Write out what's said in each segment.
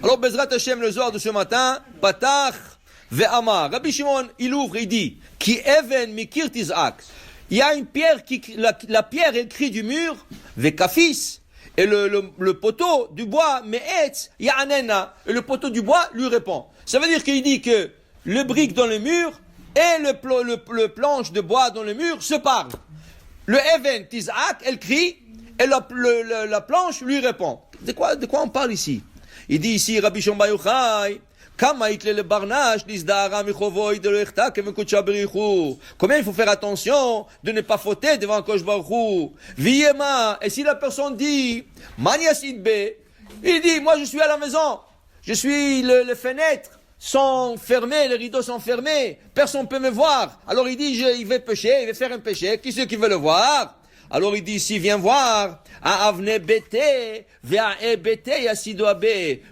Alors, Bezrat Hashem, le Zohar de ce matin, Patach ve'amar. Rabbi Shimon, il ouvre, il dit, Ki even mikir tizak. Il y a une pierre la pierre est crie du mur, ve'kafis. Et le poteau du bois, me'etz, ya'anena. Et le poteau du bois lui répond. Ça veut dire qu'il dit que le brique dans le mur et le planche de bois dans le mur se parlent. Le even tizak, elle crie, et la planche lui répond. De quoi on parle ici? Il dit ici, Rabbi Shimon Bar Yochai, combien il faut faire attention de ne pas fauter devant Kosh Baruch Hu. Viyema, et si la personne dit, il dit, moi je suis à la maison, je suis les fenêtres sont fermées, les rideaux sont fermés, personne ne peut me voir. Alors il dit, il va pêcher, il va faire un péché, qui c'est qui veut le voir? Alors il dit ici, viens voir,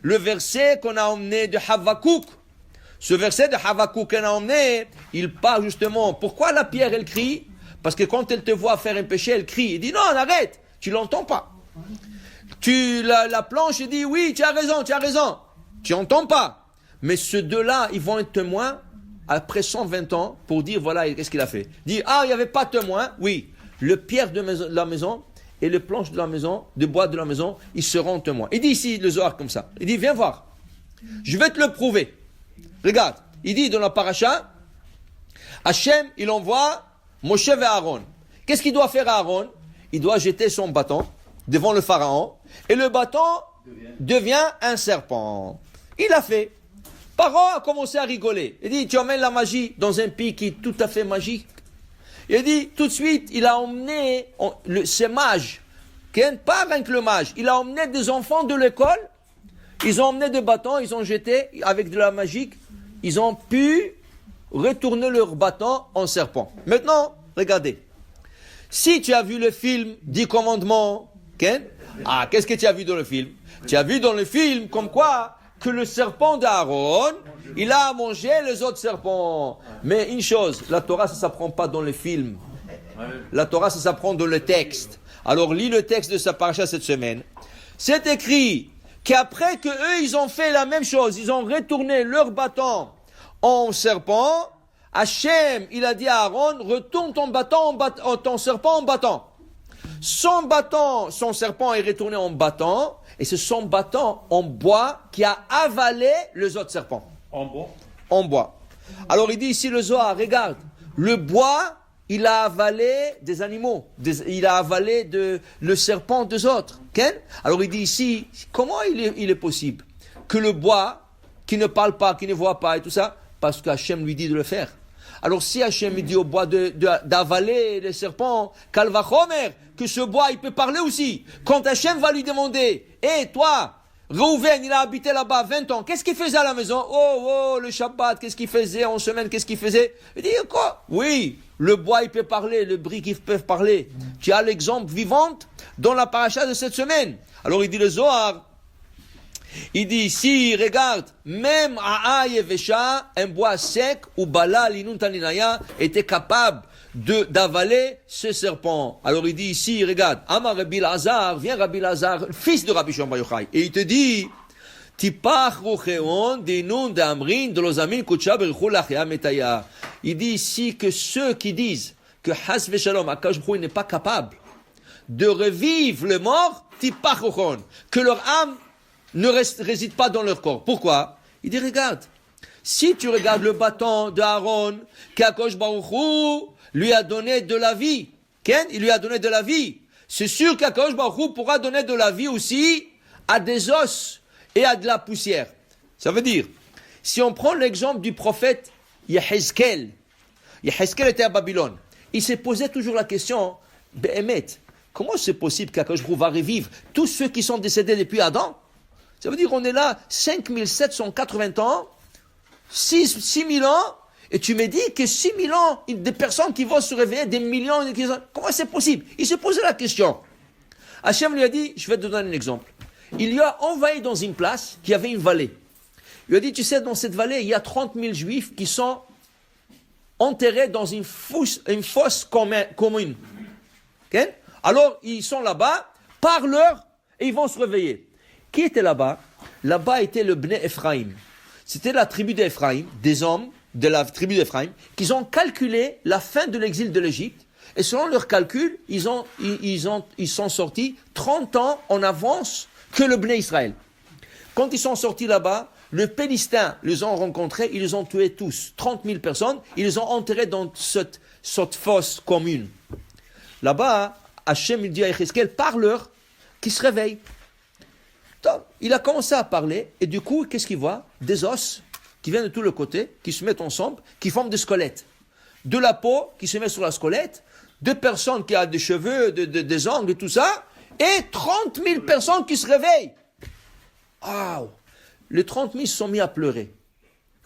le verset qu'on a emmené de Havakouk. Ce verset de Havakouk qu'on a emmené, il parle justement, pourquoi la pierre elle crie? Parce que quand elle te voit faire un péché, elle crie. Il dit non, arrête, tu l'entends pas. La planche, il dit oui, tu as raison, tu n'entends pas. Mais ceux deux-là, ils vont être témoins après 120 ans pour dire voilà, qu'est-ce qu'il a fait. Dit il n'y avait pas de témoin, oui. Le pierre de la maison et le planche de la maison, de bois de la maison, ils seront témoins. Il dit ici, le Zohar comme ça. Il dit, viens voir. Je vais te le prouver. Regarde. Il dit dans la paracha, Hachem, il envoie Moshe et Aaron. Qu'est-ce qu'il doit faire à Aaron? Il doit jeter son bâton devant le pharaon et le bâton devient un serpent. Il a fait. Pharaon a commencé à rigoler. Il dit, tu emmènes la magie dans un pays qui est tout à fait magique. Il dit, tout de suite, il a emmené ces mages, pas rien que le mage, il a emmené des enfants de l'école, ils ont emmené des bâtons, ils ont jeté avec de la magie, ils ont pu retourner leur bâton en serpent. Maintenant, regardez, si tu as vu le film 10 commandements, qu'est-ce que tu as vu dans le film? Tu as vu dans le film comme quoi que le serpent d'Aaron, il a mangé les autres serpents. Mais une chose, la Torah, ça ne s'apprend pas dans les films. La Torah, ça s'apprend dans le texte. Alors, lis le texte de sa paracha cette semaine. C'est écrit qu'après que eux, ils ont fait la même chose, ils ont retourné leur bâton en serpent, Hachem, il a dit à Aaron, retourne ton serpent en bâton. Son serpent est retourné en bâton, et c'est son bâton en bois qui a avalé les autres serpents. En bois. Alors il dit ici le Zohar, regarde, le bois, il a avalé des animaux, il a avalé le serpent des autres. Alors il dit ici, comment il est possible que le bois, qui ne parle pas, qui ne voit pas et tout ça, parce qu'Hachem lui dit de le faire. Alors si Hachem dit au bois d'avaler les serpents, Kalvachomer, que ce bois il peut parler aussi. Quand Hachem va lui demander, toi, Reuven, il a habité là-bas 20 ans, qu'est-ce qu'il faisait à la maison? Le Shabbat, qu'est-ce qu'il faisait en semaine, qu'est-ce qu'il faisait? Il dit quoi? Oui, le bois il peut parler, le brique il peut parler. Tu as l'exemple vivant dans la paracha de cette semaine. Alors il dit le Zohar, il dit ici, regarde, même à Ayevesha, un bois sec ou Bala l'inuntaninaya était capable d'avaler ce serpent. Alors il dit ici, regarde, Amar Rabbi Lazar, viens Rabbi Lazar, fils de Rabbi Shimon Bar Yochai, et il te dit, Tipach rucheon dinun d'amrin de lozamin kutsha berichu lachya metaya. Il dit ici que ceux qui disent que Has Veshalom, Akash Baruch Hu n'est pas capable de revivre le mort, Tipach rucheon, que leur âme ne réside pas dans leur corps. Pourquoi? Il dit, regarde, si tu regardes le bâton d'Aaron, qu'Akash Baruch Hu lui a donné de la vie, il lui a donné de la vie, c'est sûr qu'Akash Baruch Hu pourra donner de la vie aussi à des os et à de la poussière. Ça veut dire, si on prend l'exemple du prophète Yehezkel était à Babylone, il s'est posé toujours la question, Behemet, comment c'est possible qu'Akash Baruch Hu va revivre tous ceux qui sont décédés depuis Adam? Ça veut dire qu'on est là 5780 ans, 6000 ans, et tu me dis que 6000 ans, des personnes qui vont se réveiller, des millions, comment c'est possible? Il se posait la question. Hachem lui a dit, je vais te donner un exemple. Il lui a envoyé dans une place qui avait une vallée. Il lui a dit, tu sais, dans cette vallée, il y a 30 000 juifs qui sont enterrés dans une fosse commune. Okay? Alors, ils sont là-bas, par l'heure, et ils vont se réveiller. Qui était là-bas? là-bas était le Bnei Ephraim. C'était la tribu d'Ephraim, des hommes de la tribu d'Ephraim, qui ont calculé la fin de l'exil de l'Égypte. Et selon leurs calculs, ils sont sortis 30 ans en avance que le Bnei Israël. Quand ils sont sortis là-bas, les Philistins les ont rencontrés, ils les ont tués tous, 30 000 personnes, ils les ont enterrés dans cette fosse commune. Là-bas, Hachem dit à Yecheskel, parle-leur, qu'ils se réveillent. Donc, il a commencé à parler, et du coup, qu'est-ce qu'il voit? Des os qui viennent de tous les côtés, qui se mettent ensemble, qui forment des squelettes. De la peau qui se met sur la squelette, deux personnes qui ont des cheveux, des ongles et tout ça, et 30 000 personnes qui se réveillent. Waouh! Les 30 000 se sont mis à pleurer.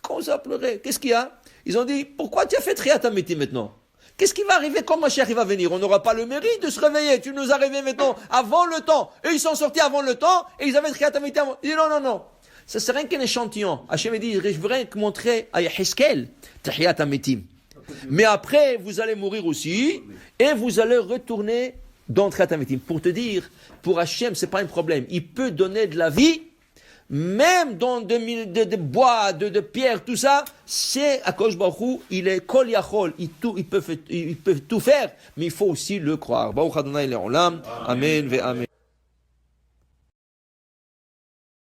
Comment ça à pleurer? Qu'est-ce qu'il y a? Ils ont dit, pourquoi tu as fait Triat Hametim maintenant? Qu'est-ce qui va arriver quand Mashiach va venir? On n'aura pas le mérite de se réveiller. Tu nous as réveillés maintenant avant le temps. Eux, ils sont sortis avant le temps et ils avaient Triat Hametim avant. Il dit non. Ça c'est rien qu'un échantillon. Hachem dit, je voudrais montrer à Yeheskel Triat Hametim. Mais après, vous allez mourir aussi et vous allez retourner dans Triat Hametim. Pour te dire, pour Hachem, c'est pas un problème. Il peut donner de la vie même dans de bois, de pierre, tout ça, c'est Akadosh Baruch Hu, il est Kol Yachol, il peut tout faire, mais il faut aussi le croire. Baruch Adonai Le'olam, Amen ve Amen.